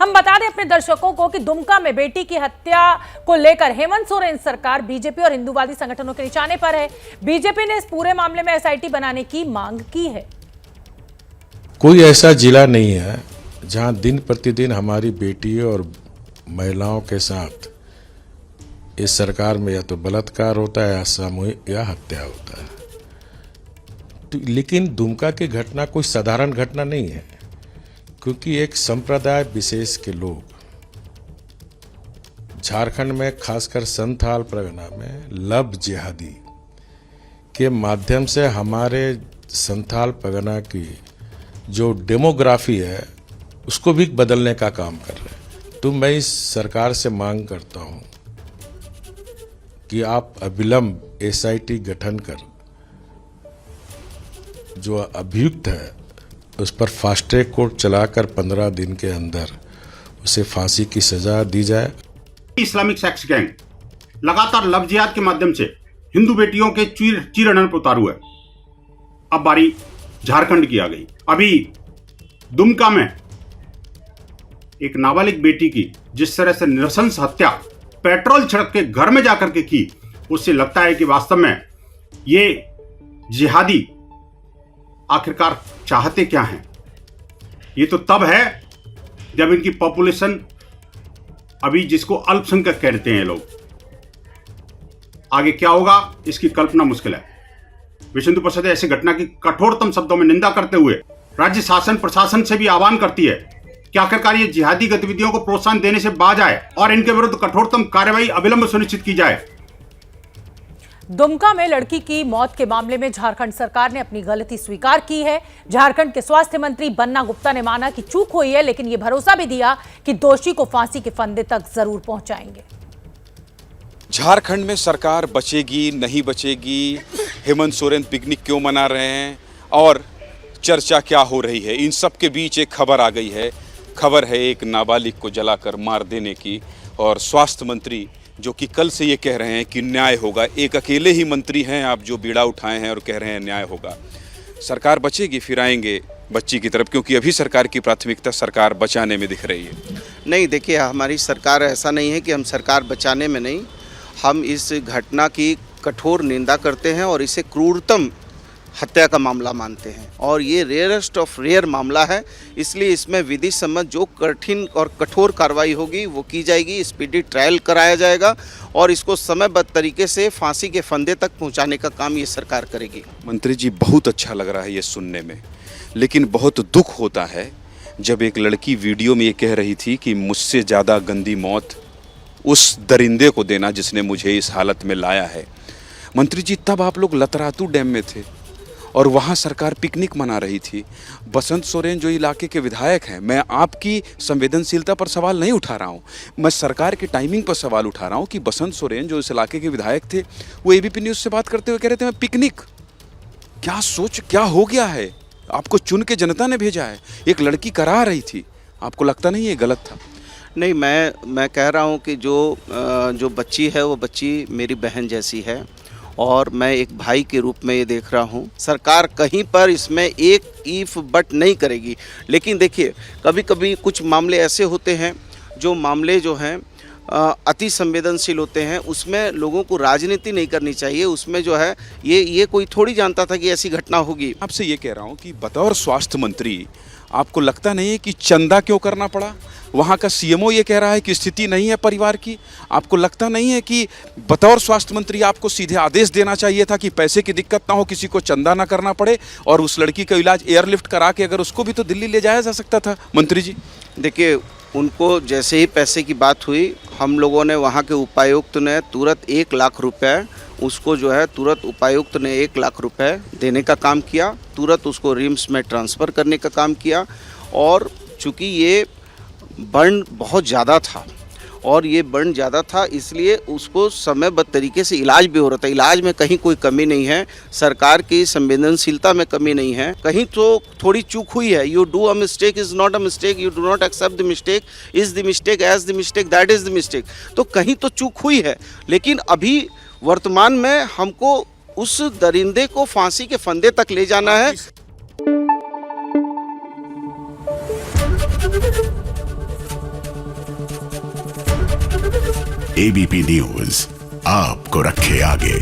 हम बता दें अपने दर्शकों को कि दुमका में बेटी की हत्या को लेकर हेमंत सोरेन सरकार बीजेपी और हिंदूवादी संगठनों के निशाने पर है। बीजेपी ने इस पूरे मामले में एसआईटी बनाने की मांग की है। कोई ऐसा जिला नहीं है जहां दिन प्रतिदिन हमारी बेटी और महिलाओं के साथ इस सरकार में या तो बलात्कार होता है या सामूहिक या हत्या होता है। तो लेकिन दुमका की घटना कोई साधारण घटना नहीं है, क्योंकि एक संप्रदाय विशेष के लोग झारखंड में खासकर संथाल परगना में लव जिहादी के माध्यम से हमारे संथाल परगना की जो डेमोग्राफी है उसको भी बदलने का काम कर रहे हैं। तो मैं इस सरकार से मांग करता हूं कि आप अविलंब एसआईटी गठन कर जो अभियुक्त है उस पर फास्ट ट्रैक कोर्ट चलाकर 15 दिन के अंदर उसे फांसी की सजा दी जाए। इस्लामिक सेक्स गैंग लगातार लव जिहाद के माध्यम से हिंदू बेटियों के चीरहरण पर उतारू है। अब बारी झारखंड की आ गई। अभी दुमका में एक नाबालिग बेटी की जिस तरह से नृशंस हत्या पेट्रोल छिड़क के घर में जाकर के की, उससे लगता है कि वास्तव में ये जिहादी आखिरकार चाहते क्या हैं। ये तो तब है जब इनकी पॉपुलेशन अभी जिसको अल्पसंख्यक कहते हैं लोग, आगे क्या होगा इसकी कल्पना मुश्किल है। विश्व हिंदू परिषद ऐसी घटना की कठोरतम शब्दों में निंदा करते हुए राज्य शासन प्रशासन से भी आह्वान करती है कि आखिरकार ये जिहादी गतिविधियों को प्रोत्साहन देने से बाज आए और इनके विरुद्ध कठोरतम कार्रवाई अविलंब सुनिश्चित की जाए। दुमका में लड़की की मौत के मामले में झारखंड सरकार ने अपनी गलती स्वीकार की है। झारखंड के स्वास्थ्य मंत्री बन्ना गुप्ता ने माना कि चूक हुई है, लेकिन यह भरोसा भी दिया कि दोषी को फांसी के फंदे तक जरूर पहुंचाएंगे। झारखंड में सरकार बचेगी नहीं बचेगी, हेमंत सोरेन पिकनिक क्यों मना रहे हैं और चर्चा क्या हो रही है, इन सब के बीच एक खबर आ गई है। खबर है एक नाबालिग को जलाकर मार देने की, और स्वास्थ्य मंत्री जो कि कल से ये कह रहे हैं कि न्याय होगा। एक अकेले ही मंत्री हैं आप जो बीड़ा उठाए हैं और कह रहे हैं न्याय होगा। सरकार बचेगी, फिर आएंगे बच्ची की तरफ, क्योंकि अभी सरकार की प्राथमिकता सरकार बचाने में दिख रही है। नहीं, देखिए हमारी सरकार ऐसा नहीं है कि हम सरकार बचाने में नहीं, हम इस घटना की कठोर निंदा करते हैं और इसे क्रूरतम हत्या का मामला मानते हैं और ये रेयरेस्ट ऑफ रेयर मामला है। इसलिए इसमें विधि सम्मत जो कठिन और कठोर कार्रवाई होगी वो की जाएगी। स्पीडी ट्रायल कराया जाएगा और इसको समयबद्ध तरीके से फांसी के फंदे तक पहुंचाने का काम ये सरकार करेगी। मंत्री जी, बहुत अच्छा लग रहा है ये सुनने में, लेकिन बहुत दुख होता है जब एक लड़की वीडियो में ये कह रही थी कि मुझसे ज़्यादा गंदी मौत उस दरिंदे को देना जिसने मुझे इस हालत में लाया है। मंत्री जी, तब आप लोग लतरातू डैम में थे और वहाँ सरकार पिकनिक मना रही थी। बसंत सोरेन जो इलाके के विधायक हैं, मैं आपकी संवेदनशीलता पर सवाल नहीं उठा रहा हूँ, मैं सरकार की टाइमिंग पर सवाल उठा रहा हूँ कि बसंत सोरेन जो इस इलाके के विधायक थे वो एबीपी न्यूज़ से बात करते हुए कह रहे थे मैं पिकनिक। क्या सोच, क्या हो गया है? आपको चुन के जनता ने भेजा है, एक लड़की करा रही थी, आपको लगता नहीं ये गलत था? नहीं, मैं कह रहा हूँ कि जो बच्ची है वो बच्ची मेरी बहन जैसी है और मैं एक भाई के रूप में ये देख रहा हूँ। सरकार कहीं पर इसमें एक ईफ बट नहीं करेगी। लेकिन देखिए, कभी कभी कुछ मामले ऐसे होते हैं जो मामले जो हैं अति संवेदनशील होते हैं, उसमें लोगों को राजनीति नहीं करनी चाहिए। उसमें जो है ये कोई थोड़ी जानता था कि ऐसी घटना होगी। आपसे ये कह रहा हूँ कि बतौर स्वास्थ्य मंत्री आपको लगता नहीं है कि चंदा क्यों करना पड़ा? वहाँ का सीएमओ ये कह रहा है कि स्थिति नहीं है परिवार की। आपको लगता नहीं है कि बतौर स्वास्थ्य मंत्री आपको सीधे आदेश देना चाहिए था कि पैसे की दिक्कत ना हो, किसी को चंदा ना करना पड़े और उस लड़की का इलाज एयरलिफ्ट करा के अगर उसको भी तो दिल्ली ले जाया जा सकता था? मंत्री जी देखिए, उनको जैसे ही पैसे की बात हुई, हम लोगों ने वहाँ के उपायुक्त ने तुरंत 1 लाख रुपए उसको जो है तुरंत उपायुक्त ने 1 लाख रुपए देने का काम किया, तुरंत उसको रिम्स में ट्रांसफ़र करने का काम किया। और चूँकि ये बर्न बहुत ज़्यादा था और ये बर्न ज़्यादा था, इसलिए उसको समयबद्ध तरीके से इलाज भी हो रहा था। इलाज में कहीं कोई कमी नहीं है, सरकार की संवेदनशीलता में कमी नहीं है। कहीं तो थोड़ी चूक हुई है। You do a mistake is not a mistake, you do not accept the mistake is the mistake, as the mistake that is the mistake. तो कहीं तो चूक हुई है, लेकिन अभी वर्तमान में हमको उस दरिंदे को फांसी के फंदे तक ले जाना है। एबीपी न्यूज आपको रखे आगे।